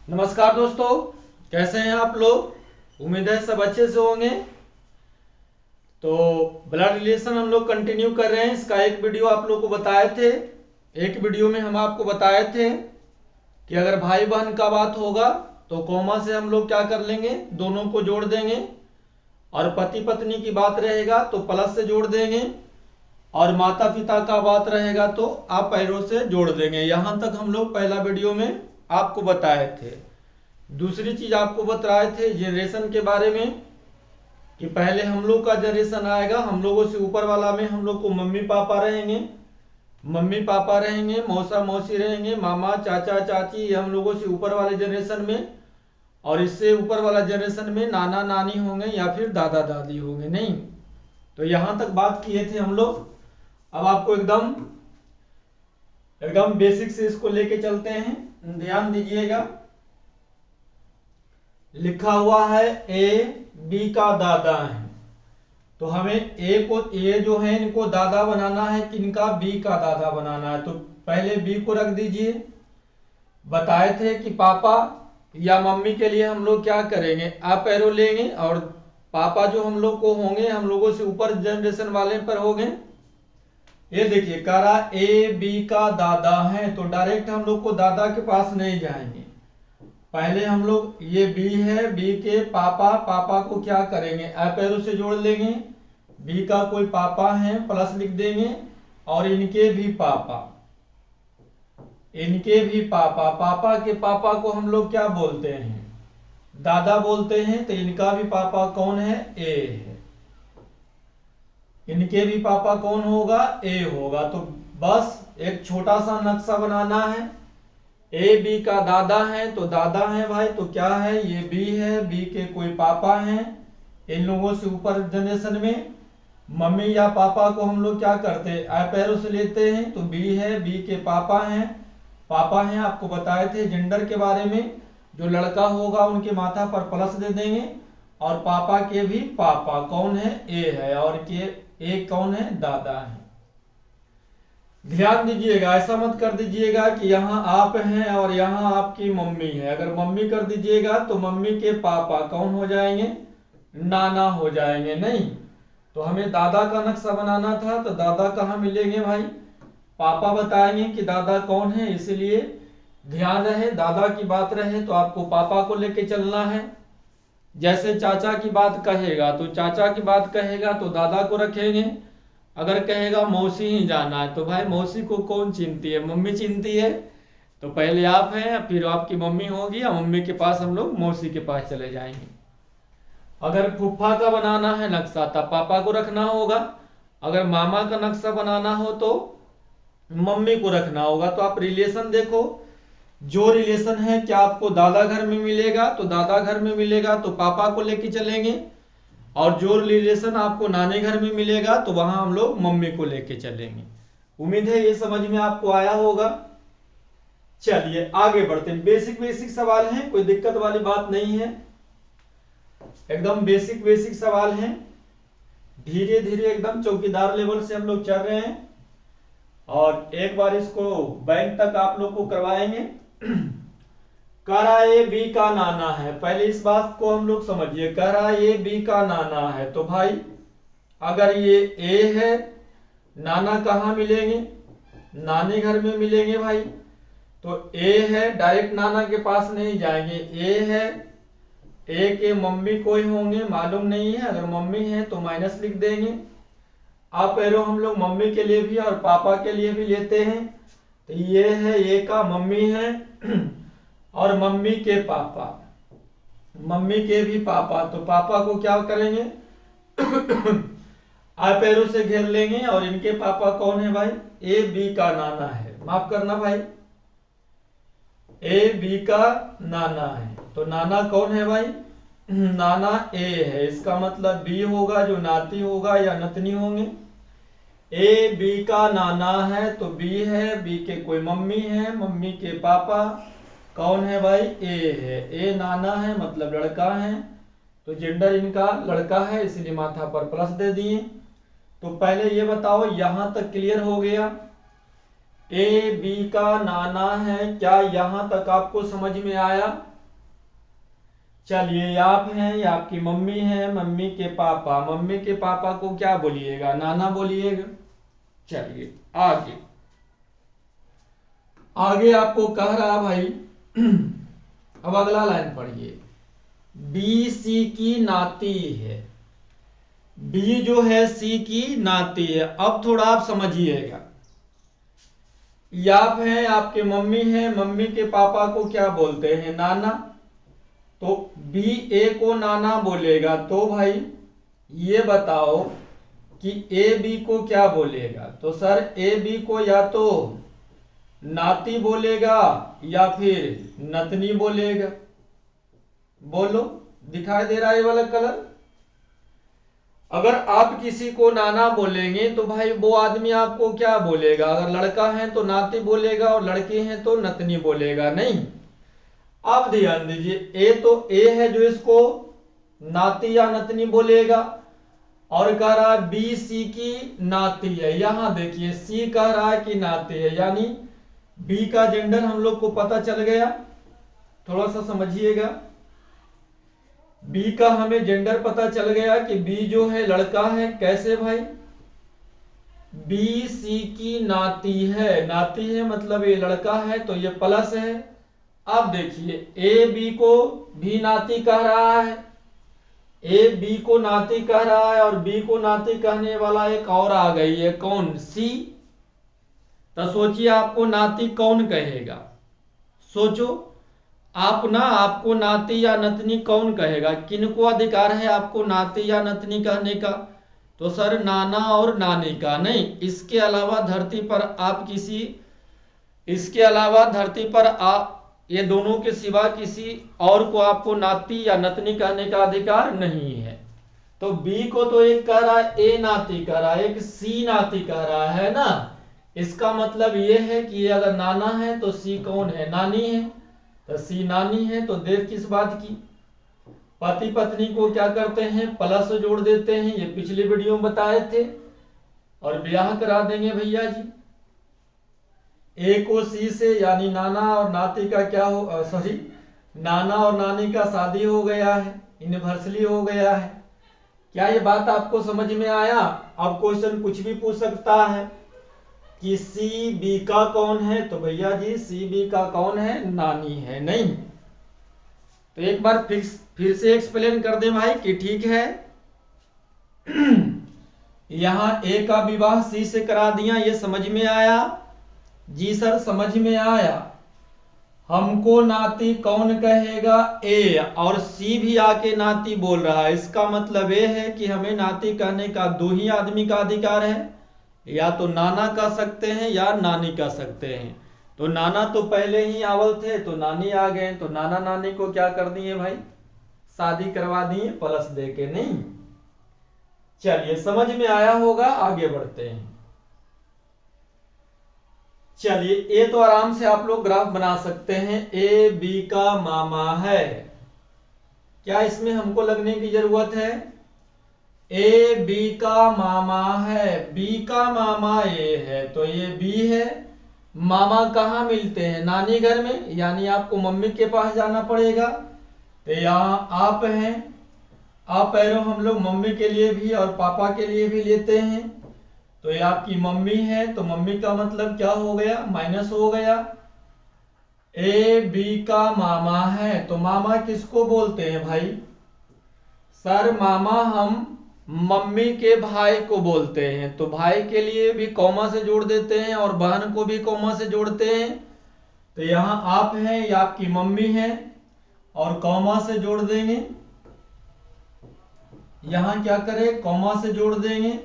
नमस्कार दोस्तों, कैसे हैं आप लोग। उम्मीद है सब अच्छे से होंगे। तो ब्लड रिलेशन हम लोग कंटिन्यू कर रहे हैं। इसका एक वीडियो आप लोग को बताए थे। एक वीडियो में हम आपको बताए थे कि अगर भाई बहन का बात होगा तो कॉमा से हम लोग क्या कर लेंगे, दोनों को जोड़ देंगे। और पति पत्नी की बात रहेगा तो प्लस से जोड़ देंगे। और माता पिता का बात रहेगा तो आप पैरों से जोड़ देंगे। यहां तक हम लोग पहला वीडियो में आपको बताए थे। दूसरी चीज आपको बताए थे जनरेशन के बारे में कि पहले हम लोग का जनरेशन आएगा, हम लोगों से ऊपर वाला में हम लोग को मम्मी पापा रहेंगे, मौसा मौसी रहेंगे, मामा चाचा चाची, ये हम लोगों से ऊपर वाले जनरेशन में। और इससे ऊपर वाला जनरेशन में नाना नानी होंगे या फिर दादा दादी होंगे। नहीं तो यहां तक बात किए थे हम लोग। अब आपको एकदम एकदम बेसिक से इसको लेके चलते हैं, ध्यान दीजिएगा। लिखा हुआ है ए बी का दादा है, तो हमें ए जो है इनको दादा बनाना है, किनका, बी का दादा बनाना है। तो पहले बी को रख दीजिए। बताए थे कि पापा या मम्मी के लिए हम लोग क्या करेंगे, अप एरो लेंगे। और पापा जो हम लोग को होंगे, हम लोगों से ऊपर जनरेशन वाले पर होंगे। ये देखिए कह रहा ए बी का दादा है, तो डायरेक्ट हम लोग को दादा के पास नहीं जाएंगे। पहले हम लोग, ये बी है, बी के पापा, पापा को क्या करेंगे, अप एरो से जोड़ लेंगे। बी का कोई पापा है प्लस लिख देंगे। और इनके भी पापा, इनके भी पापा, पापा के पापा को हम लोग क्या बोलते हैं, दादा बोलते हैं। तो इनका भी पापा कौन है, ए है। इनके भी पापा कौन होगा, ए होगा। तो बस एक छोटा सा नक्शा बनाना है। ए बी का दादा है तो दादा है भाई, तो क्या है, ये बी है, बी के कोई पापा हैं। इन लोगों से ऊपर जनरेशन में मम्मी या पापा को हम लोग क्या करते हैं, अप एरो से लेते हैं। तो बी है, बी के पापा हैं, पापा हैं। आपको बताए थे जेंडर के बारे में, जो लड़का होगा उनके माथा पर प्लस दे देंगे। और पापा के भी पापा कौन है, ए है। और के ए कौन है, दादा है। ध्यान दीजिएगा, ऐसा मत कर दीजिएगा कि यहाँ आप हैं और यहाँ आपकी मम्मी है। अगर मम्मी कर दीजिएगा तो मम्मी के पापा कौन हो जाएंगे, नाना हो जाएंगे। नहीं तो हमें दादा का नक्शा बनाना था, तो दादा कहाँ मिलेंगे भाई, पापा बताएंगे कि दादा कौन है। इसलिए ध्यान रहे, दादा की बात रहे तो आपको पापा को लेके चलना है। जैसे चाचा की बात कहेगा तो चाचा की बात कहेगा तो दादा को रखेंगे। अगर कहेगा मौसी ही जाना है तो भाई मौसी को कौन चिंती है, मम्मी चिंती है। तो पहले आप हैं, फिर आपकी मम्मी होगी, या मम्मी के पास हम लोग मौसी के पास चले जाएंगे। अगर फूफा का बनाना है नक्शा तब पापा को रखना होगा। अगर मामा का नक्शा बनाना हो तो मम्मी को रखना होगा। तो आप रिलेशन देखो, जो रिलेशन है, क्या आपको दादा घर में मिलेगा तो दादा घर में मिलेगा तो पापा को लेके चलेंगे। और जो रिलेशन आपको नानी घर में मिलेगा तो वहां हम लोग मम्मी को लेके चलेंगे। उम्मीद है ये समझ में आपको आया होगा। चलिए आगे बढ़ते हैं। बेसिक बेसिक सवाल हैं, कोई दिक्कत वाली बात नहीं है, एकदम बेसिक बेसिक सवाल हैं। धीरे धीरे एकदम चौकीदार लेवल से हम लोग चल रहे हैं। और एक बार इसको बैंक तक आप लोग को करवाएंगे। कह रहा ए बी का नाना है, पहले इस बात को हम लोग समझिए। कह रहा ए बी का नाना है, तो भाई अगर ये ए है, नाना कहाँ मिलेंगे, नानी घर में मिलेंगे भाई। तो ए है, डायरेक्ट नाना के पास नहीं जाएंगे। ए है, ए के मम्मी कोई होंगे मालूम नहीं है, अगर मम्मी है तो माइनस लिख देंगे। आप एरो हम लोग मम्मी के लिए भी और पापा के लिए भी लेते हैं। तो ये है, ए का मम्मी है और मम्मी के पापा, मम्मी के भी पापा। तो पापा को क्या करेंगे आप एरो से घेर लेंगे। और इनके पापा कौन है भाई, ए बी का नाना है, माफ करना भाई, ए बी का नाना है। तो नाना कौन है भाई, नाना ए है। इसका मतलब बी होगा, जो नाती होगा या नतनी होंगे। ए बी का नाना है तो बी है, बी के कोई मम्मी है, मम्मी के पापा कौन है भाई, ए है। ए नाना है मतलब लड़का है, तो जेंडर इनका लड़का है, इसलिए माथा पर प्लस दे दिए। तो पहले ये बताओ, यहां तक क्लियर हो गया। ए बी का नाना है, क्या यहां तक आपको समझ में आया। चलिए, ये आप हैं, ये आपकी मम्मी है, मम्मी के पापा, मम्मी के पापा को क्या बोलिएगा? नाना बोलिएगा। चलिए आगे, आगे आपको कह रहा भाई अब अगला लाइन पढ़िए। बी सी की नाती है। बी जो है सी की नाती है। अब थोड़ा आप समझिएगा, आप है, आपके मम्मी है, मम्मी के पापा को क्या बोलते हैं? नाना। तो बी ए को नाना बोलेगा, तो भाई ये बताओ कि ए बी को क्या बोलेगा? तो सर ए बी को या तो नाती बोलेगा या फिर नतनी बोलेगा। बोलो, दिखाई दे रहा है ये वाला कलर? अगर आप किसी को नाना बोलेंगे तो भाई वो आदमी आपको क्या बोलेगा? अगर लड़का है तो नाती बोलेगा और लड़की है तो नतनी बोलेगा, नहीं? अब ध्यान दीजिए, ए तो ए है जो इसको नाती या नतनी बोलेगा, और कह रहा है बी सी की नाती है। यहां देखिए, सी कह रहा है कि नाती है, यानी बी का जेंडर हम लोग को पता चल गया। थोड़ा सा समझिएगा, बी का हमें जेंडर पता चल गया कि बी जो है लड़का है। कैसे भाई? बी सी की नाती है, नाती है मतलब ये लड़का है, तो ये प्लस है। अब देखिए, ए बी को भी नाती कह रहा है, ए बी को नाती कह रहा है, और बी को नाती कहने वाला एक और आ गई है, कौन? सी। तो सोचिए आपको नाती कौन कहेगा? सोचो आप ना, आपको नाती या नतनी कौन कहेगा? किनको अधिकार है आपको नाती या नतनी कहने का? तो सर नाना और नानी का। नहीं, इसके अलावा धरती पर आप किसी, इसके अलावा धरती पर आप, ये दोनों के सिवा किसी और को आपको नाती या नतनी कहने का अधिकार नहीं है। तो बी को तो एक कह रहा है ए नाती कह रहा है, एक सी नाती कह रहा है ना। इसका मतलब ये है कि ये अगर नाना है तो सी कौन है? नानी है। तो सी नानी है, तो देर किस बात की? पति पत्नी को क्या करते हैं? प्लस जोड़ देते हैं, ये पिछले वीडियो में बताए थे, और ब्याह करा देंगे भैया जी। ए को सी से, यानी नाना और नाती का क्या हो, सॉरी, नाना और नानी का शादी हो गया है, यूनिवर्सली हो गया है। क्या ये बात आपको समझ में आया? अब क्वेश्चन कुछ भी पूछ सकता है कि सी बी का कौन है? तो भैया जी सी बी का कौन है? नानी है, नहीं? तो एक बार फिर से एक्सप्लेन कर दे भाई कि ठीक है। यहां ए का विवाह सी से करा दिया, ये समझ में आया? जी सर समझ में आया। हमको नाती कौन कहेगा? ए, और सी भी आके नाती बोल रहा है। इसका मतलब ये है कि हमें नाती कहने का दो ही आदमी का अधिकार है, या तो नाना कह सकते हैं या नानी कह सकते हैं। तो नाना तो पहले ही आवल थे, तो नानी आ गए, तो नाना नानी को क्या कर दिए भाई? शादी करवा दिए प्लस दे के, नहीं? चलिए समझ में आया होगा, आगे बढ़ते हैं। चलिए, ए तो आराम से आप लोग ग्राफ बना सकते हैं। ए बी का मामा है, क्या इसमें हमको लगने की जरूरत है? ए बी का मामा है, बी का मामा ए है, तो ये बी है। मामा कहाँ मिलते हैं? नानी घर में, यानी आपको मम्मी के पास जाना पड़ेगा। तो यहाँ आप हैं, आप एरो हम लोग मम्मी के लिए भी और पापा के लिए भी लेते हैं। तो ये आपकी मम्मी है, तो मम्मी का मतलब क्या हो गया? माइनस हो गया। ए बी का मामा है, तो मामा किसको बोलते हैं भाई? सर मामा हम मम्मी के भाई को बोलते हैं। तो भाई के लिए भी कॉमा से जोड़ देते हैं और बहन को भी कॉमा से जोड़ते हैं। तो यहाँ आप हैं, ये आपकी मम्मी है, और कॉमा से जोड़ देंगे। यहाँ क्या करें? कॉमा से जोड़ देंगे।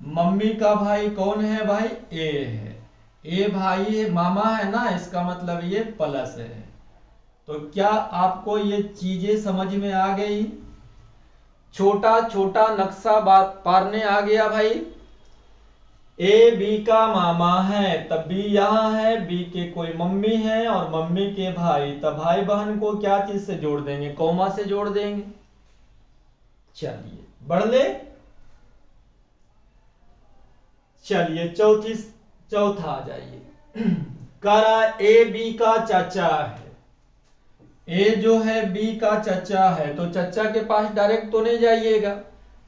मम्मी का भाई कौन है भाई? ए है। ए भाई है, मामा है ना, इसका मतलब ये प्लस है। तो क्या आपको ये चीजें समझ में आ गई? छोटा छोटा नक्शा बात पारने आ गया भाई। ए बी का मामा है, तब बी यहाँ है, बी के कोई मम्मी है और मम्मी के भाई, तब भाई बहन को क्या चीज से जोड़ देंगे? कॉमा से जोड़ देंगे। चलिए बढ़ ले। चलिए चौथा आ जाइए। करा ए बी का चाचा है, ए जो है बी का चचा है, तो चचा के पास डायरेक्ट तो नहीं जाइएगा,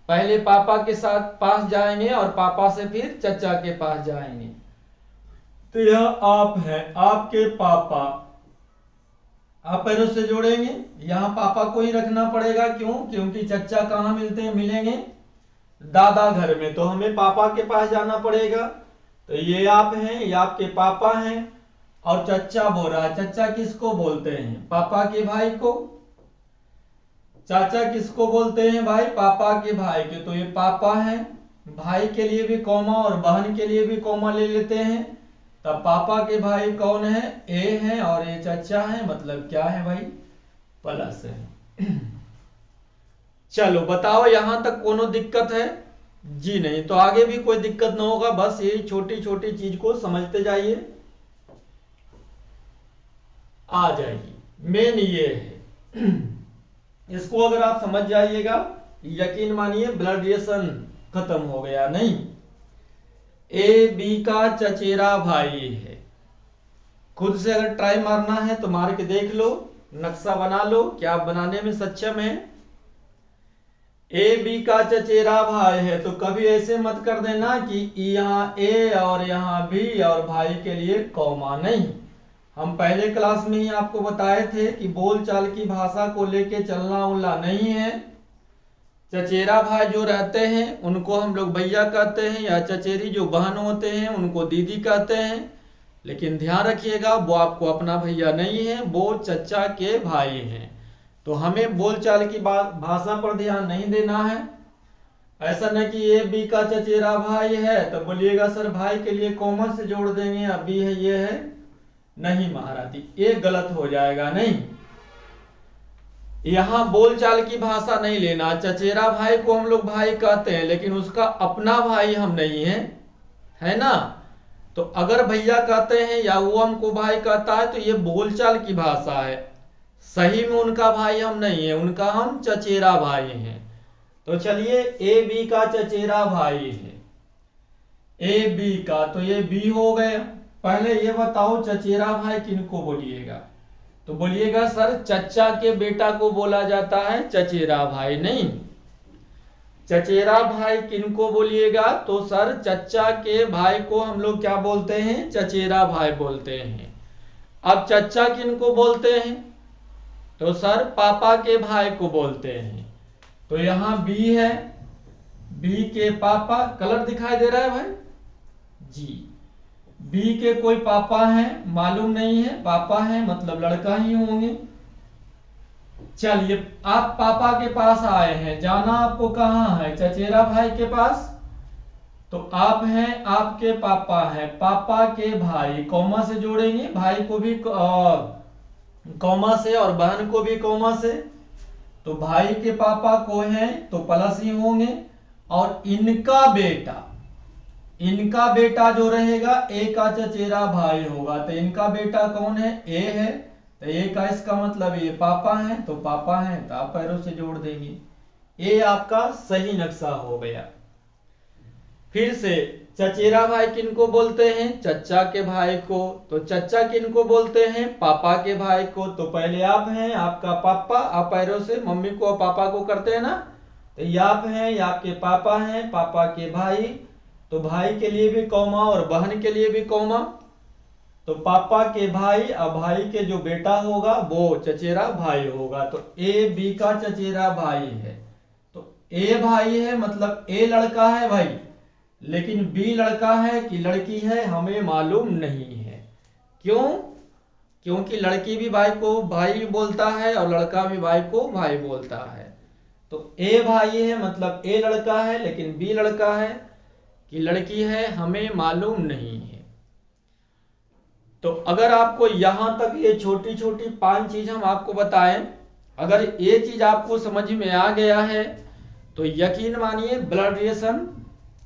पहले पापा के साथ पास जाएंगे और पापा से फिर चचा के पास जाएंगे। तो यह आप है, आपके पापा, आप पैरों से जोड़ेंगे, यहां पापा को ही रखना पड़ेगा, क्यों? क्योंकि चचा कहां मिलते हैं, मिलेंगे दादा घर में, तो हमें पापा के पास जाना पड़ेगा। तो ये आप हैं, ये आपके पापा हैं, और चचा बोल रहा है, चचा किसको बोलते हैं? पापा के भाई को। चाचा किसको बोलते हैं भाई? पापा के भाई के। तो ये पापा है, भाई के लिए भी कॉमा और बहन के लिए भी कॉमा ले लेते हैं। तब पापा के भाई कौन है? ए है, और ये चचा है, मतलब क्या है भाई? प्लस है। चलो बताओ यहां तक कोनो दिक्कत है? जी नहीं, तो आगे भी कोई दिक्कत ना होगा, बस ये छोटी छोटी चीज को समझते जाइए, आ जाएगी। मेन ये है, इसको अगर आप समझ जाइएगा, यकीन मानिए ब्लड रिलेशन खत्म हो गया। नहीं, ए बी का चचेरा भाई है, खुद से अगर ट्राई मारना है तो मार के देख लो, नक्शा बना लो, क्या आप बनाने में सक्षम है? ए बी का चचेरा भाई है, तो कभी ऐसे मत कर देना कि यहाँ ए और यहाँ बी और भाई के लिए कॉमा नहीं। हम पहले क्लास में ही आपको बताए थे कि बोलचाल की भाषा को लेके चलना उल्ला नहीं है। चचेरा भाई जो रहते हैं उनको हम लोग भैया कहते हैं, या चचेरी जो बहन होते हैं उनको दीदी कहते हैं, लेकिन ध्यान रखिएगा वो आपको अपना भैया नहीं है, वो चचा के भाई हैं। तो हमें बोलचाल की भाषा पर ध्यान नहीं देना है। ऐसा नहीं कि ये बी का चचेरा भाई है तो बोलिएगा सर भाई के लिए कॉमन से जोड़ देंगे, अब बी है ये है, नहीं महाराजी, ये गलत हो जाएगा। नहीं, यहां बोलचाल की भाषा नहीं लेना। चचेरा भाई को हम लोग भाई कहते हैं, लेकिन उसका अपना भाई हम नहीं है, है ना? तो अगर भैया कहते हैं या वो हमको भाई कहता है तो ये बोलचाल की भाषा है, सही में उनका भाई हम नहीं है, उनका हम चचेरा भाई हैं। तो चलिए, ए बी का चचेरा भाई है, ए बी का, तो ये बी हो गया। पहले ये बताओ चचेरा भाई किनको बोलिएगा? तो बोलिएगा सर चचा के बेटा को बोला जाता है चचेरा भाई। नहीं, चचेरा भाई किनको बोलिएगा? तो सर चचा के भाई को हम लोग क्या बोलते हैं? चचेरा भाई बोलते हैं। अब चचा किनको बोलते हैं? तो सर पापा के भाई को बोलते हैं। तो यहां बी है, बी के पापा, कलर दिखाई दे रहा है भाई जी, बी के कोई पापा हैं मालूम नहीं है, पापा हैं मतलब लड़का ही होंगे। चलिए, आप पापा के पास आए हैं, जाना आपको कहां है? चचेरा भाई के पास। तो आप हैं, आपके पापा हैं, पापा के भाई, कॉमा से जोड़ेंगे, भाई को भी कॉमा से और बहन को भी कॉमा से। तो भाई के पापा को हैं तो प्लस ही होंगे, और इनका बेटा जो रहेगा ए का चचेरा भाई होगा। तो इनका बेटा कौन है? ए है, तो ए का इसका मतलब ये पापा है, तो पापा है तो आप पैरों से जोड़ देंगे। ए आपका सही नक्शा हो गया। फिर से, चचेरा भाई किनको बोलते हैं? चचा के भाई को। तो चचा किनको बोलते हैं? पापा के भाई को। तो पहले आप हैं, आपका पापा, आप पैरों से मम्मी को और पापा को करते हैं ना, तो ये आप हैं, ये आपके पापा हैं, पापा के भाई, तो भाई के लिए भी कॉमा और बहन के लिए भी कॉमा। तो पापा के भाई और भाई के जो बेटा होगा वो चचेरा भाई होगा। तो ए बी का चचेरा भाई है, तो ए भाई है मतलब ए लड़का है भाई, लेकिन बी लड़का है कि लड़की है हमें मालूम नहीं है। क्यों? क्योंकि लड़की भी भाई को भाई बोलता है और लड़का भी भाई को भाई बोलता है। तो ए भाई है मतलब ए लड़का है, लेकिन बी लड़का है कि लड़की है हमें मालूम नहीं है। तो अगर आपको यहां तक ये छोटी छोटी 5 चीज हम आपको बताएं, अगर ये चीज आपको समझ में आ गया है तो यकीन मानिए ब्लड रिलेशन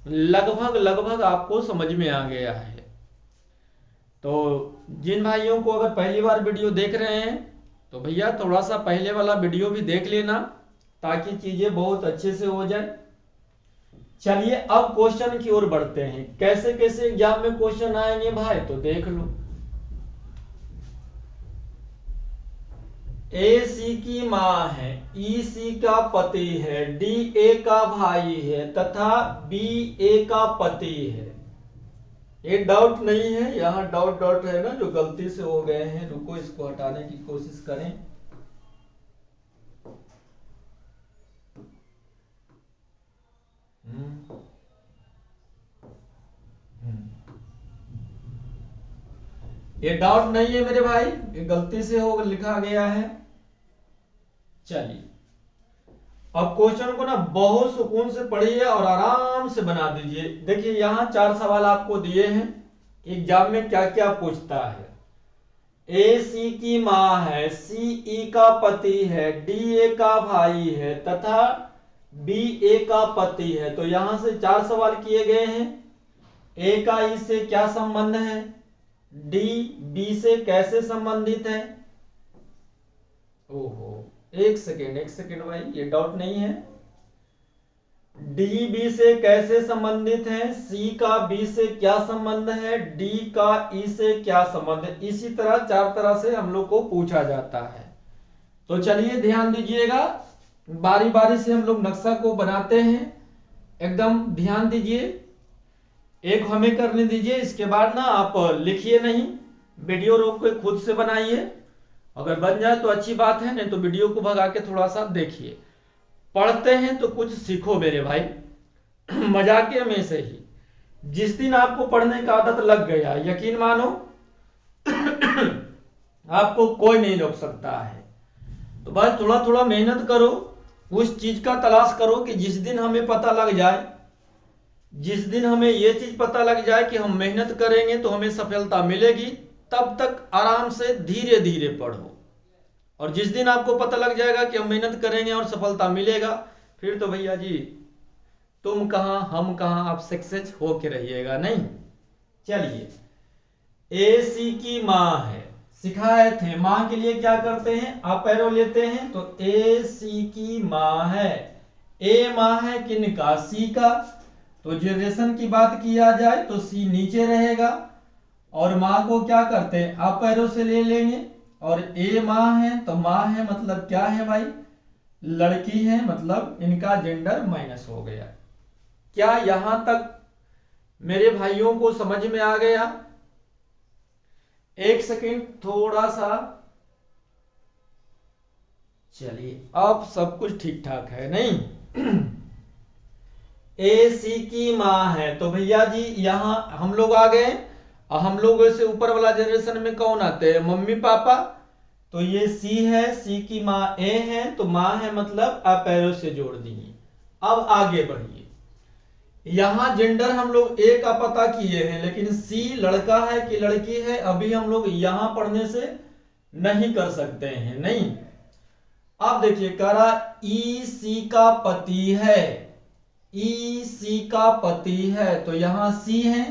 लगभग आपको समझ में आ गया है। तो जिन भाइयों को अगर पहली बार वीडियो देख रहे हैं तो भैया थोड़ा सा पहले वाला वीडियो भी देख लेना, ताकि चीजें बहुत अच्छे से हो जाए। चलिए अब क्वेश्चन की ओर बढ़ते हैं, कैसे कैसे एग्जाम में क्वेश्चन आएंगे भाई तो देख लो। ए सी की माँ है, ई सी का पति है, डी ए का भाई है तथा बी ए का पति है। ये डाउट नहीं है, यहाँ डाउट डाउट है ना जो गलती से हो गए हैं। रुको इसको हटाने की कोशिश करें। ये डाउट नहीं है मेरे भाई, ये गलती से हो लिखा गया है। चलिए अब क्वेश्चन को ना बहुत सुकून से पढ़िए और आराम से बना दीजिए। देखिए यहाँ 4 सवाल आपको दिए हैं, एग्जाम में क्या क्या पूछता है। ए सी की माँ है, सी ई का पति है, डी ए का भाई है तथा बी ए का पति है। तो यहां से 4 सवाल किए गए हैं। ए का ई से क्या संबंध है, डी बी से कैसे संबंधित है। ओहो एक सेकेंड भाई, ये डाउट नहीं है। डी बी से कैसे संबंधित है, सी का बी से क्या संबंध है, डी का ई से क्या संबंध है। इसी तरह 4 तरह से हम लोग को पूछा जाता है। तो चलिए ध्यान दीजिएगा, बारी बारी से हम लोग नक्शा को बनाते हैं। एकदम ध्यान दीजिए, एक हमें करने दीजिए, इसके बाद ना आप लिखिए नहीं, वीडियो रोक के खुद से बनाइए। अगर बन जाए तो अच्छी बात है, नहीं तो वीडियो को भगा के थोड़ा सा देखिए। पढ़ते हैं तो कुछ सीखो मेरे भाई, मजाके में से ही। जिस दिन आपको पढ़ने का आदत लग गया, यकीन मानो आपको कोई नहीं रोक सकता है। तो बस थोड़ा थोड़ा मेहनत करो, उस चीज का तलाश करो कि जिस दिन हमें पता लग जाए, जिस दिन हमें ये चीज पता लग जाए कि हम मेहनत करेंगे तो हमें सफलता मिलेगी, तब तक आराम से धीरे धीरे पढ़ो। और जिस दिन आपको पता लग जाएगा कि हम मेहनत करेंगे और सफलता मिलेगा, फिर तो भैया जी तुम कहां हम कहां, आप सक्सेस होके रहिएगा। नहीं, चलिए ए सी की माँ है, सिखाए थे। माँ के लिए क्या करते हैं, अप एरो लेते हैं। तो ए सी की माँ है, ए माँ है किनका, सी का। तो जनरेशन की बात किया जाए तो सी नीचे रहेगा, और माँ को क्या करते हैं, अप एरो से ले लेंगे। और ए माँ है तो माँ है मतलब क्या है भाई, लड़की है, मतलब इनका जेंडर माइनस हो गया। क्या यहां तक मेरे भाइयों को समझ में आ गया। एक सेकेंड थोड़ा सा, चलिए अब सब कुछ ठीक ठाक है नहीं। ए सी की माँ है तो भैया जी यहां हम लोग आ गए, और हम लोगों से ऊपर वाला जनरेशन में कौन आते हैं, मम्मी पापा। तो ये सी है, सी की माँ ए है, तो माँ है मतलब आप एरो से जोड़ दिए। अब आगे बढ़िए, यहां जेंडर हम लोग ए का पता किए हैं, लेकिन सी लड़का है कि लड़की है अभी हम लोग यहां पढ़ने से नहीं कर सकते हैं। नहीं, अब देखिए करा ई सी का पति है, ई सी का पति है, तो यहां सी है,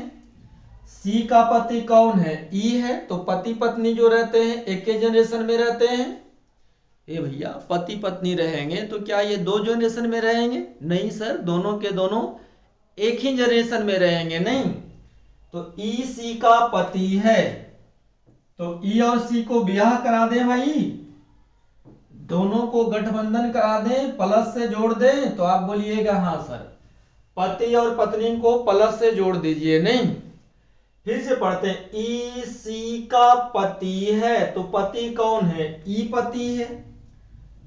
सी का पति कौन है, ई है। तो पति पत्नी जो रहते हैं एक ही जनरेशन में रहते हैं। ए भैया पति पत्नी रहेंगे तो क्या ये 2 जनरेशन में रहेंगे, नहीं सर, दोनों के दोनों एक ही जनरेशन में रहेंगे। नहीं, तो ई सी का पति है, तो ई और सी को ब्याह करा दे भाई, दोनों को गठबंधन करा दे, प्लस से जोड़ दे। तो आप बोलिएगा हाँ सर, पति और पत्नी को प्लस से जोड़ दीजिए। नहीं, फिर से पढ़ते हैं, ई सी का पति है, तो पति कौन है, ई पति है।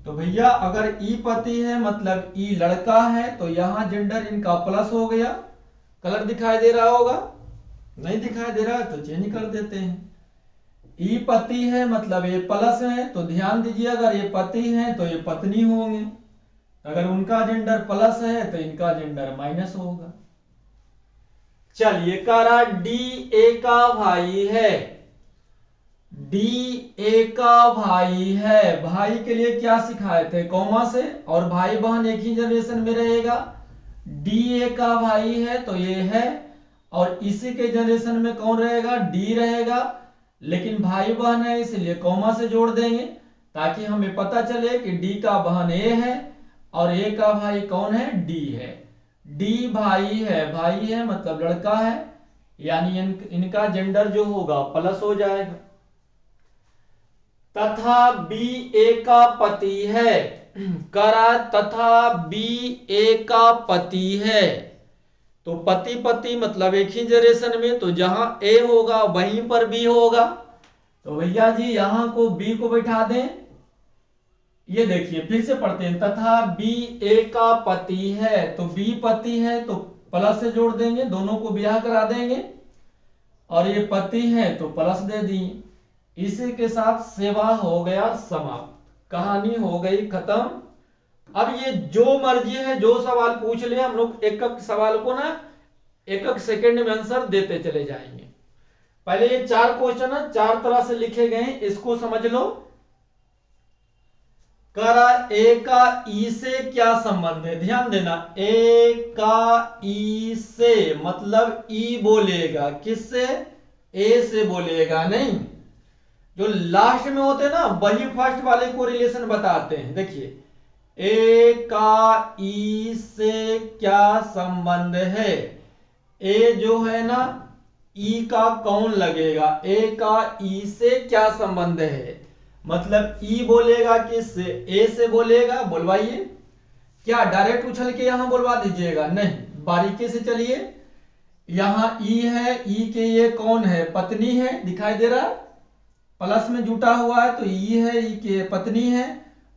तो भैया अगर ई पति है मतलब ई लड़का है, तो यहां जेंडर इनका प्लस हो गया। कलर दिखाई दे रहा होगा, नहीं दिखाई दे रहा है तो चेंज कर देते हैं। ई पति है मतलब ये प्लस है, तो ध्यान दीजिए अगर ये पति है तो ये पत्नी होंगे, अगर उनका जेंडर प्लस है तो इनका जेंडर माइनस होगा। चलिए करा डी ए का भाई है, डी ए का भाई है, भाई के लिए क्या सिखाए थे, कॉमा से, और भाई बहन एक ही जनरेशन में रहेगा। डी ए का भाई है तो ये है, और इसी के जनरेशन में कौन रहेगा, डी रहेगा, लेकिन भाई बहन है इसलिए कॉमा से जोड़ देंगे, ताकि हमें पता चले कि डी का बहन ए है और ए का भाई कौन है, डी है। डी भाई है मतलब लड़का है, यानी इनका जेंडर जो होगा प्लस हो जाएगा। तथा बी ए का पति है। करा तथा बी ए का पति है, तो पति पति मतलब एक ही जनरेशन में, तो जहां ए होगा वहीं पर बी होगा। तो भैया जी यहां को बी को बैठा दें। ये देखिए फिर से पढ़ते हैं, तथा बी ए का पति है, तो बी पति है तो प्लस से जोड़ देंगे, दोनों को ब्याह करा देंगे, और ये पति है तो प्लस दे दिए। इसी के साथ सेवा हो गया समाप्त, कहानी हो गई खत्म। अब ये जो मर्जी है जो सवाल पूछ ले, हम लोग एक एक सवाल को ना एक एक सेकंड में आंसर देते चले जाएंगे। पहले ये 4 क्वेश्चन है, 4 तरह से लिखे गए हैं, इसको समझ लो। करा ए का ई से क्या संबंध है, ध्यान देना। ए का ई से मतलब ई बोलेगा किससे, ए से बोलेगा नहीं। जो लास्ट में होते हैं ना वही फर्स्ट वाले को रिलेशन बताते हैं। देखिए ए का ई से क्या संबंध है, ए जो है ना ई का कौन लगेगा, ए का ई से क्या संबंध है, मतलब ई बोलेगा किससे, ए से बोलेगा। बोलवाइए, क्या डायरेक्ट उछल के यहां बोलवा दीजिएगा, नहीं, बारीकी से चलिए। यहां ई है, ई के ये कौन है, पत्नी है, दिखाई दे रहा है, प्लस में जुटा हुआ है, तो ई है, ई के पत्नी है,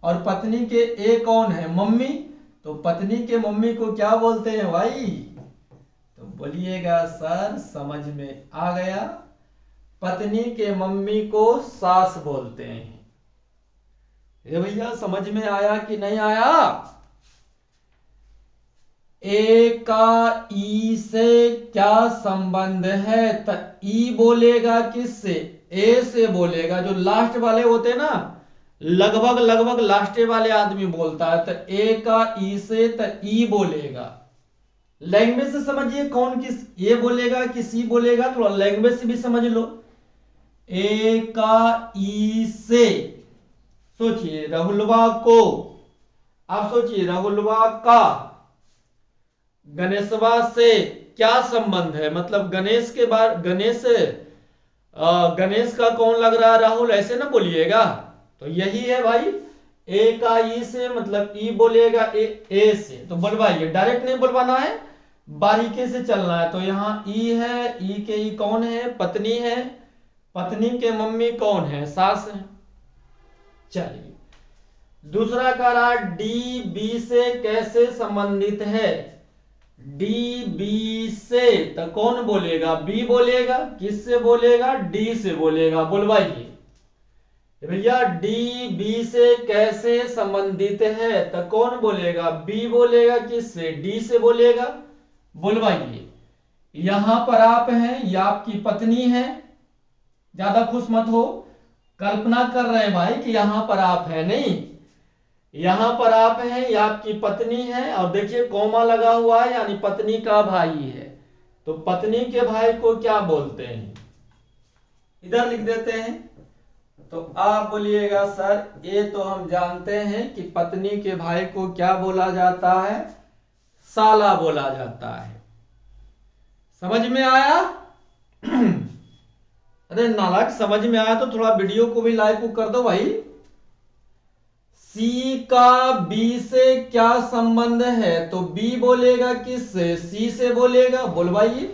और पत्नी के ए कौन है, मम्मी, तो पत्नी के मम्मी को क्या बोलते हैं भाई, तो बोलिएगा सर समझ में आ गया, पत्नी के मम्मी को सास बोलते हैं। ये भैया समझ में आया कि नहीं आया। ए का ई से क्या संबंध है, तो ई बोलेगा किससे, ए से बोलेगा। जो लास्ट वाले होते हैं ना, लगभग लगभग लास्ट वाले आदमी बोलता है, तो ए का ई से तो ई बोलेगा। लैंग्वेज से समझिए कौन किस, ए बोलेगा कि सी बोलेगा, थोड़ा लैंग्वेज से भी समझ लो। ए का ई से, सोचिए राहुलवा को, आप सोचिए राहुलवा का गणेशवा से क्या संबंध है, मतलब गणेश के बाद गणेश का कौन लग रहा है, राहुल, ऐसे ना बोलिएगा। तो यही है भाई, ए का ई से मतलब ई बोलेगा ए से, तो बोलवाइए, डायरेक्ट नहीं बोलवाना है, बारीकी से चलना है। तो यहाँ ई है, ई के ई कौन है, पत्नी है, पत्नी के मम्मी कौन है, सास है। चलिए दूसरा कह रहा डी बी से कैसे संबंधित है, डी बी से तो कौन बोलेगा, बी बोलेगा, किससे बोलेगा, डी से बोलेगा। बोलवाइए भैया, डी बी से कैसे संबंधित है, तो कौन बोलेगा, बी बोलेगा, किससे, डी से बोलेगा। बोलवाइए। यहां पर आप हैं, ये आपकी पत्नी है, ज्यादा खुश मत हो, कल्पना कर रहे हैं भाई कि यहां पर आप हैं, नहीं, यहां पर आप हैं, ये आपकी पत्नी है, और देखिए कोमा लगा हुआ है, यानी पत्नी का भाई है, तो पत्नी के भाई को क्या बोलते हैं, इधर लिख देते हैं। तो आप बोलिएगा सर ये तो हम जानते हैं कि पत्नी के भाई को क्या बोला जाता है, साला बोला जाता है। समझ में आया? अरे नालायक, समझ में आया तो थोड़ा वीडियो को भी लाइक कर दो भाई। सी का बी से क्या संबंध है, तो बी बोलेगा किससे, सी से बोलेगा। बोलवाइए।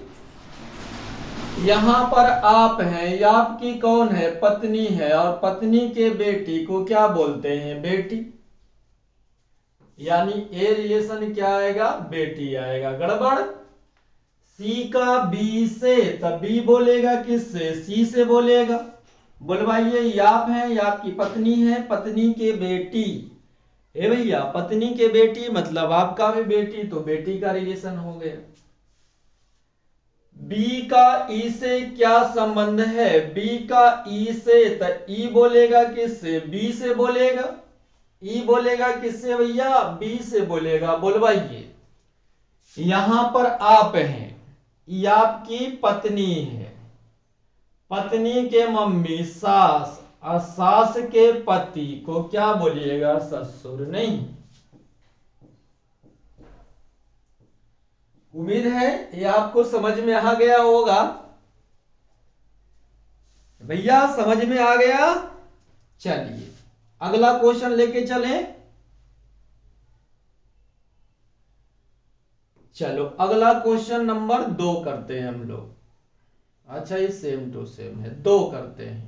यहां पर आप हैं, ये आपकी कौन है, पत्नी है, और पत्नी के बेटी को क्या बोलते हैं, बेटी, यानी ए रिलेशन क्या आएगा, बेटी आएगा। गड़बड़। सी का बी से, तब बी बोलेगा किससे, सी से बोलेगा। बोलवाइए। ये आप हैं, ये आपकी पत्नी है, पत्नी के बेटी, ए भैया पत्नी के बेटी मतलब आपका भी बेटी, तो बेटी का रिलेशन हो गया। बी का ई से क्या संबंध है, बी का ई से, तो ई बोलेगा किससे, बी से बोलेगा। ई बोलेगा किससे भैया, बी से बोलेगा। बोलवाइए। यहां पर आप हैं, ये आपकी पत्नी है, पत्नी के मम्मी सास, और सास के पति को क्या बोलिएगा, ससुर। नहीं, उम्मीद है ये आपको समझ में आ गया होगा। भैया समझ में आ गया? चलिए अगला क्वेश्चन लेके चले। चलो अगला क्वेश्चन नंबर 2 करते हैं हम लोग। अच्छा ये सेम टू सेम है, 2 करते हैं।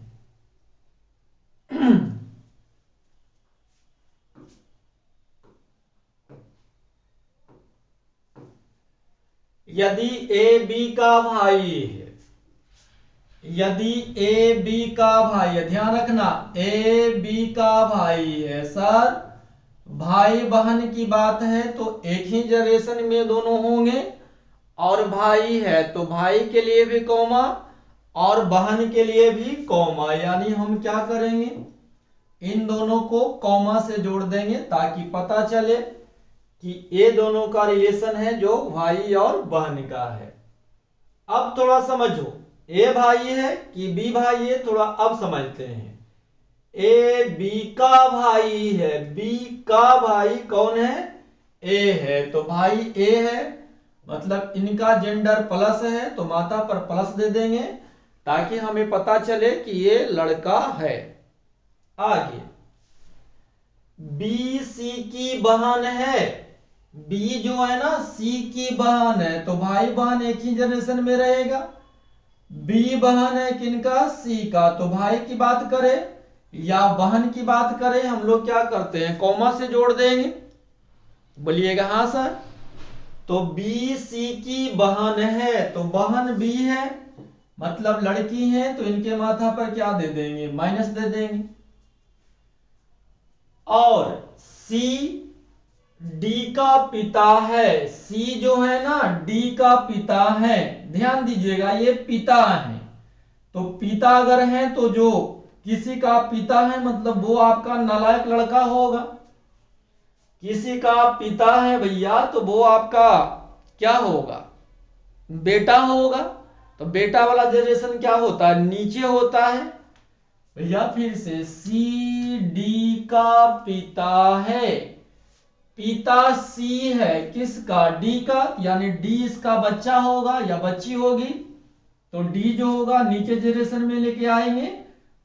यदि ए बी का भाई है, यदि ए बी का भाई है, ध्यान रखना ए बी का भाई है सर, भाई बहन की बात है तो एक ही जनरेशन में दोनों होंगे, और भाई है तो भाई के लिए भी कॉमा और बहन के लिए भी कॉमा, यानी हम क्या करेंगे इन दोनों को कॉमा से जोड़ देंगे ताकि पता चले कि ये दोनों का रिलेशन है जो भाई और बहन का है। अब थोड़ा समझो, ए भाई है कि बी भाई है, थोड़ा अब समझते हैं। ए बी का भाई है, बी का भाई कौन है, ए है, तो भाई ए है मतलब इनका जेंडर प्लस है तो माता पर प्लस दे देंगे ताकि हमें पता चले कि ये लड़का है। आगे बी सी की बहन है, बी जो है ना सी की बहन है तो भाई बहन एक ही जनरेशन में रहेगा। बी बहन है किनका, सी का, तो भाई की बात करें या बहन की बात करें हम लोग क्या करते हैं कॉमा से जोड़ देंगे। बोलिएगा हाँ सर। तो बी सी की बहन है तो बहन बी है मतलब लड़की है तो इनके माथा पर क्या दे देंगे, माइनस दे देंगे। और सी डी का पिता है, सी जो है ना डी का पिता है, ध्यान दीजिएगा ये पिता है, तो पिता अगर है तो जो किसी का पिता है मतलब वो आपका नालायक लड़का होगा। किसी का पिता है भैया तो वो आपका क्या होगा, बेटा होगा, तो बेटा वाला जनरेशन क्या होता है, नीचे होता है। भैया फिर से सी डी का पिता है, पिता सी है किसका, डी का, यानी डी इसका बच्चा होगा या बच्ची होगी, तो डी जो होगा नीचे जनरेशन में लेके आएंगे।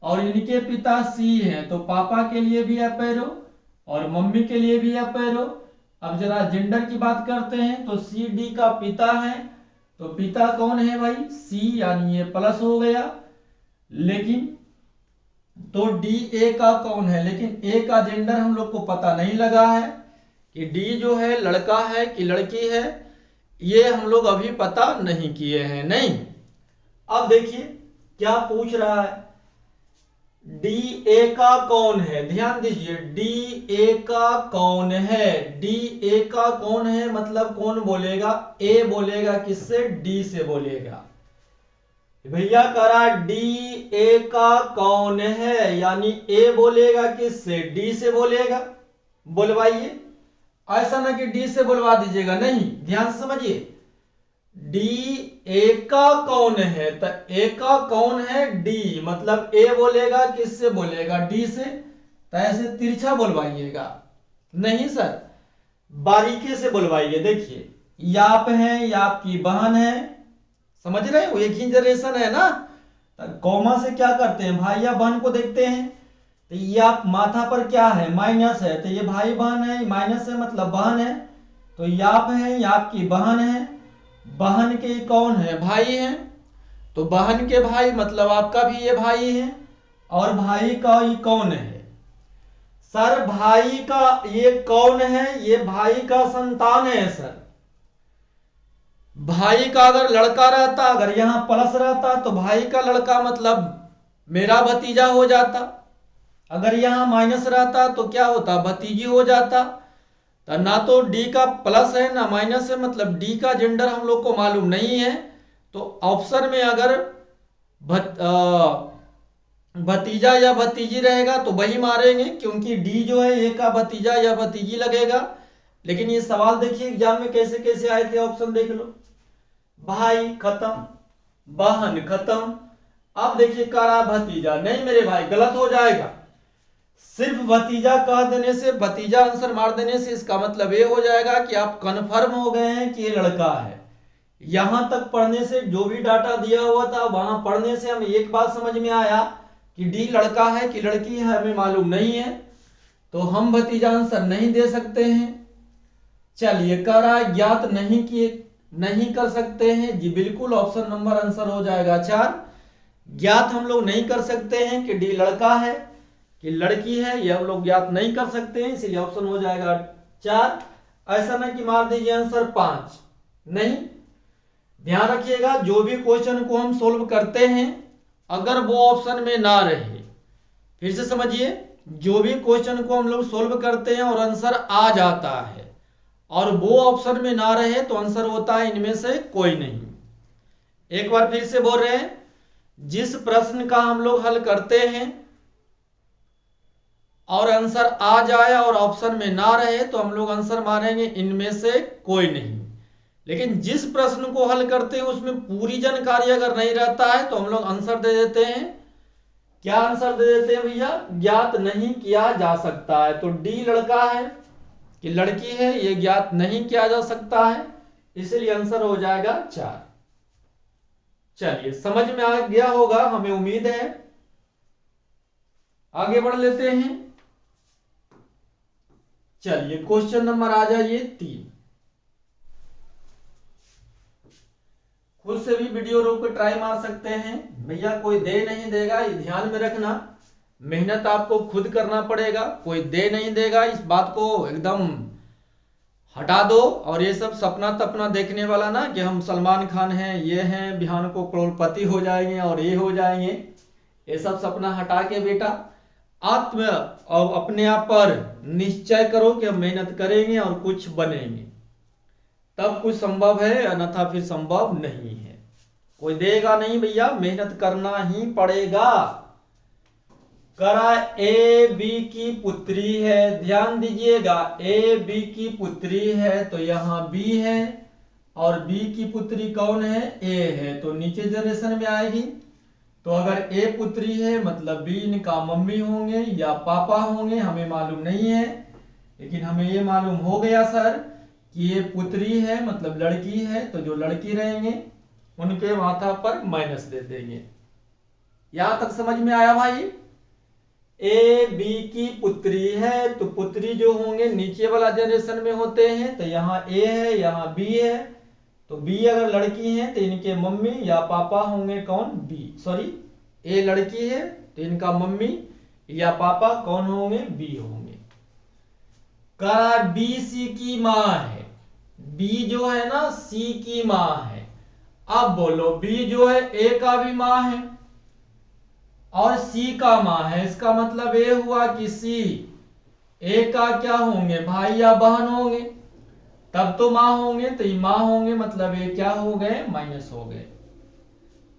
और इनके पिता सी हैं तो पापा के लिए भी अप एरो और मम्मी के लिए भी अप एरो। अब जरा जेंडर की बात करते हैं तो सी डी का पिता है तो पिता कौन है भाई, सी, यानी ये प्लस हो गया। लेकिन तो डी ए का कौन है, लेकिन ए का जेंडर हम लोग को पता नहीं लगा है कि डी जो है लड़का है कि लड़की है, ये हम लोग अभी पता नहीं किए हैं। नहीं, अब देखिए क्या पूछ रहा है, डी ए का कौन है, ध्यान दीजिए डी ए का कौन है, डी ए का कौन है मतलब कौन बोलेगा, ए बोलेगा किससे, डी से बोलेगा। भैया करा डी ए का कौन है यानी ए बोलेगा किससे, डी से बोलेगा, बोलवाइए। ऐसा ना कि डी से बुलवा दीजिएगा, नहीं, ध्यान से समझिए। डी ए का कौन है तो ए का कौन है, डी, मतलब ए बोलेगा किससे बोलेगा, डी से, तो ऐसे तिरछा बोलवाइएगा। नहीं सर, बारीकी से बोलवाइए। देखिए ये आप हैं, ये आपकी बहन है, समझ रहे हो, एक ही जनरेशन है ना। तो कॉमा से क्या करते हैं, भाई या बहन को देखते हैं, तो ये आप माथा पर क्या है, माइनस है, तो ये भाई बहन है, माइनस है मतलब बहन है, तो ये आप है, ये आपकी बहन है, बहन के कौन है, भाई है, तो बहन के भाई मतलब आपका भी ये भाई है, और भाई का ये कौन है सर, भाई का ये कौन है, ये भाई का संतान है सर। भाई का अगर लड़का रहता, अगर यहां प्लस रहता तो भाई का लड़का मतलब मेरा भतीजा हो जाता, अगर यहां माइनस रहता तो क्या होता, भतीजी हो जाता। तो ना तो डी का प्लस है ना माइनस है, मतलब डी का जेंडर हम लोग को मालूम नहीं है, तो ऑप्शन में अगर भतीजा या भतीजी रहेगा तो वही मारेंगे, क्योंकि डी जो है ए का भतीजा या भतीजी लगेगा। लेकिन ये सवाल देखिए एग्जाम में कैसे कैसे आए थे, ऑप्शन देख लो, भाई खत्म, बहन खत्म। अब देखिए करा भतीजा, नहीं मेरे भाई गलत हो जाएगा, सिर्फ भतीजा कह देने से, भतीजा आंसर मार देने से इसका मतलब ये हो जाएगा कि आप कन्फर्म हो गए हैं कि ये लड़का है। यहां तक पढ़ने से, जो भी डाटा दिया हुआ था वहां पढ़ने से हमें एक बात समझ में आया कि डी लड़का है कि लड़की है हमें मालूम नहीं है, तो हम भतीजा आंसर नहीं दे सकते हैं। चलिए कह रहा है ज्ञात नहीं कर सकते हैं जी, बिल्कुल ऑप्शन नंबर आंसर हो जाएगा 4। ज्ञात हम लोग नहीं कर सकते हैं कि डी लड़का है कि लड़की है, ये हम लोग ज्ञात नहीं कर सकते हैं, इसलिए ऑप्शन हो जाएगा 4। ऐसा ना कि मार दीजिए आंसर 5, नहीं। ध्यान रखिएगा जो भी क्वेश्चन को हम सोल्व करते हैं अगर वो ऑप्शन में ना रहे, फिर से समझिए, जो भी क्वेश्चन को हम लोग सोल्व करते हैं और आंसर आ जाता है और वो ऑप्शन में ना रहे तो आंसर होता है इनमें से कोई नहीं। एक बार फिर से बोल रहे हैं, जिस प्रश्न का हम लोग हल करते हैं और आंसर आ जाए और ऑप्शन में ना रहे तो हम लोग आंसर मारेंगे इनमें से कोई नहीं। लेकिन जिस प्रश्न को हल करते हैं उसमें पूरी जानकारी अगर नहीं रहता है तो हम लोग आंसर दे देते हैं। क्या आंसर दे देते हैं भैया? ज्ञात नहीं किया जा सकता है। तो डी लड़का है कि लड़की है ये ज्ञात नहीं किया जा सकता है, इसलिए आंसर हो जाएगा 4। चलिए समझ में आ गया होगा हमें उम्मीद है। आगे बढ़ लेते हैं। चलिए क्वेश्चन नंबर आ जाइए 3। खुद से भी वीडियो रोक कर ट्राई मार सकते हैं भैया, कोई दे नहीं देगा, ये ध्यान में रखना। मेहनत आपको खुद करना पड़ेगा, कोई दे नहीं देगा, इस बात को एकदम हटा दो। और ये सब सपना तपना देखने वाला ना कि हम सलमान खान हैं, ये हैं, बिहान को करोड़पति हो जाएंगे और ये हो जाएंगे, ये सब सपना हटा के बेटा आत्म और अपने आप पर निश्चय करो कि हम मेहनत करेंगे और कुछ बनेंगे, तब कुछ संभव है, अन्यथा फिर संभव नहीं है। कोई देगा नहीं भैया, मेहनत करना ही पड़ेगा। करा ए बी की पुत्री है, ध्यान दीजिएगा, ए बी की पुत्री है तो यहां बी है और बी की पुत्री कौन है? ए है, तो नीचे जनरेशन में आएगी। तो अगर ए पुत्री है मतलब बी इनका मम्मी होंगे या पापा होंगे, हमें मालूम नहीं है, लेकिन हमें ये मालूम हो गया सर कि ये पुत्री है मतलब लड़की है, तो जो लड़की रहेंगे उनके माथा पर माइनस दे देंगे। यहां तक समझ में आया भाई? ए बी की पुत्री है तो पुत्री जो होंगे नीचे वाला जनरेशन में होते हैं, तो यहाँ ए है यहाँ बी है, तो बी अगर लड़की है तो इनके मम्मी या पापा होंगे कौन? बी, सॉरी ए लड़की है तो इनका मम्मी या पापा कौन होंगे? बी होंगे। कहा बी सी की माँ है, बी जो है ना सी की माँ है। अब बोलो बी जो है ए का भी माँ है और सी का माँ है, इसका मतलब ये हुआ कि सी ए का क्या होंगे? भाई या बहन होंगे, तब तो माँ होंगे, तो ये माँ होंगे, मतलब ये क्या हो गए? माइनस हो गए।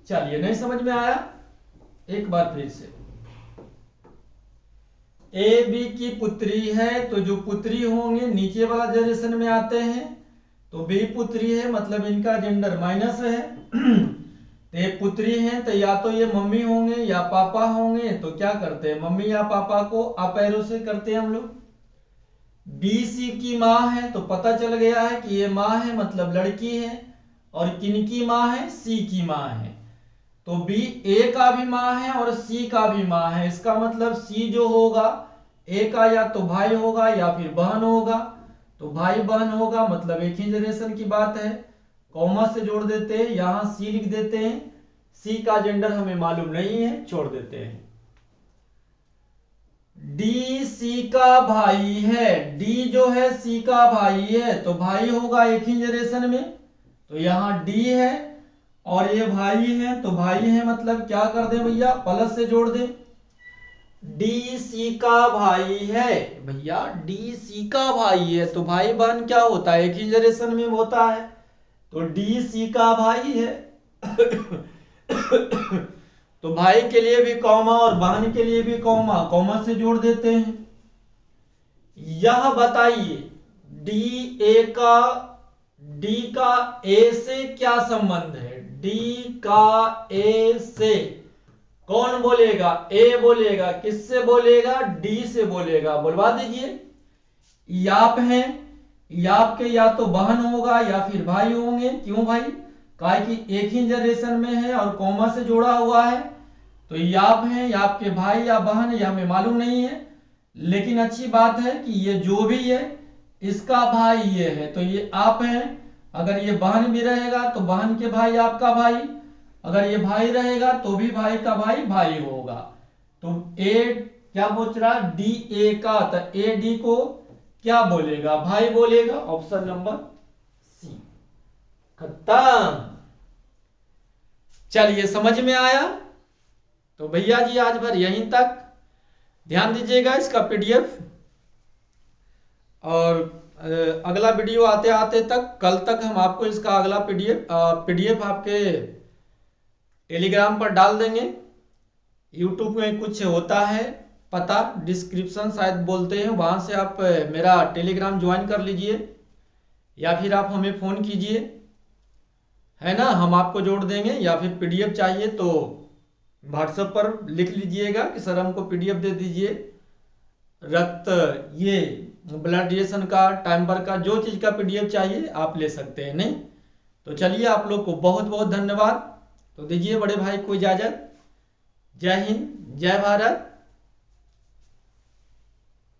चलिए नहीं समझ में आया? एक बार फिर से, ए बी की पुत्री है तो जो पुत्री होंगे नीचे वाला जनरेशन में आते हैं, तो बी पुत्री है मतलब इनका जेंडर माइनस है। तो ये पुत्री हैं तो या तो ये मम्मी होंगे या पापा होंगे, तो क्या करते हैं? मम्मी या पापा को अप एरो से करते हैं हम लोग। बी सी की माँ है तो पता चल गया है कि ये माँ है मतलब लड़की है, और किनकी माँ है? सी की माँ है। तो बी ए का भी माँ है और सी का भी माँ है, इसका मतलब सी जो होगा ए का या तो भाई होगा या फिर बहन होगा, तो भाई बहन होगा मतलब एक ही जनरेशन की बात है। कॉमा से जोड़ देते हैं, यहां सी लिख देते हैं, सी का जेंडर हमें मालूम नहीं है, छोड़ देते हैं। डी सी का भाई है, डी जो है सी का भाई है, तो भाई होगा एक ही जनरेशन में, तो यहां डी है और ये भाई है, तो भाई है मतलब क्या कर दे भैया? प्लस से जोड़ दे। डी सी का भाई है भैया, डी सी का भाई है, तो भाई बहन क्या होता है? एक ही जनरेशन में होता है, तो डी सी का भाई है। तो भाई के लिए भी कॉमा और बहन के लिए भी कॉमा, कॉमा से जोड़ देते हैं। यह बताइए डी का ए से क्या संबंध है? डी का ए से कौन बोलेगा? ए बोलेगा। किससे बोलेगा? डी से बोलेगा। बोलवा दीजिए। याप है, याप के या तो बहन होगा या फिर भाई होंगे। क्यों भाई? काहे कि एक ही जनरेशन में है और कॉमा से जोड़ा हुआ है, तो ये आप हैं या आपके भाई या बहन, ये हमें मालूम नहीं है, लेकिन अच्छी बात है कि ये जो भी है इसका भाई ये है, तो ये आप हैं। अगर ये बहन भी रहेगा तो बहन के भाई आपका भाई, अगर ये भाई रहेगा तो भी भाई का भाई भाई होगा। तो ए क्या पूछ रहा, डी ए का, तो ए डी को क्या बोलेगा, भाई बोलेगा। Option number C. खत्म। चलिए समझ में आया। तो भैया जी आज भर यहीं तक, ध्यान दीजिएगा इसका पीडीएफ, और अगला वीडियो आते आते तक, कल तक हम आपको इसका अगला पीडीएफ आपके टेलीग्राम पर डाल देंगे। यूट्यूब में कुछ होता है पता, डिस्क्रिप्शन शायद बोलते हैं, वहां से आप मेरा टेलीग्राम ज्वाइन कर लीजिए, या फिर आप हमें फ़ोन कीजिए, है ना, हम आपको जोड़ देंगे। या फिर पीडीएफ चाहिए तो व्हाट्सएप पर लिख लीजिएगा कि सर हमको पीडीएफ दे दीजिए, रक्त ये ब्लड रिलेशन का, टाइमर का, जो चीज़ का पीडीएफ चाहिए आप ले सकते हैं। नहीं तो चलिए, आप लोग को बहुत बहुत धन्यवाद। तो दीजिए बड़े भाई को इजाज़त। जय हिंद, जय भारत।